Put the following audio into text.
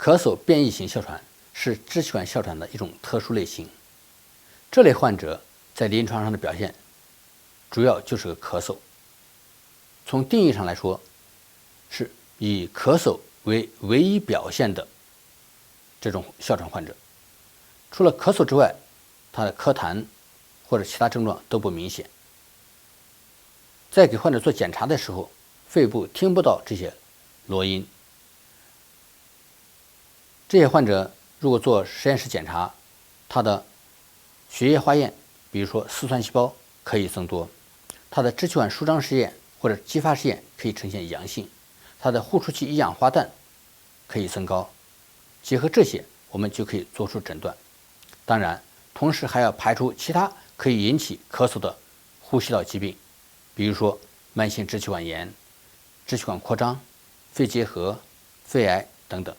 咳嗽变异型哮喘是支气管哮喘的一种特殊类型。这类患者在临床上的表现主要就是个咳嗽。从定义上来说，是以咳嗽为唯一表现的这种哮喘患者。除了咳嗽之外，他的咳痰或者其他症状都不明显。在给患者做检查的时候，肺部听不到这些螺音。这些患者如果做实验室检查，他的血液化验，比如说丝酸细胞可以增多，他的支气管舒张试验或者激发试验可以呈现阳性，他的呼出气一氧化氮可以升高。结合这些，我们就可以做出诊断。当然，同时还要排除其他可以引起咳嗽的呼吸道疾病，比如说慢性支气管炎、支气管扩张、肺结核、肺癌等等。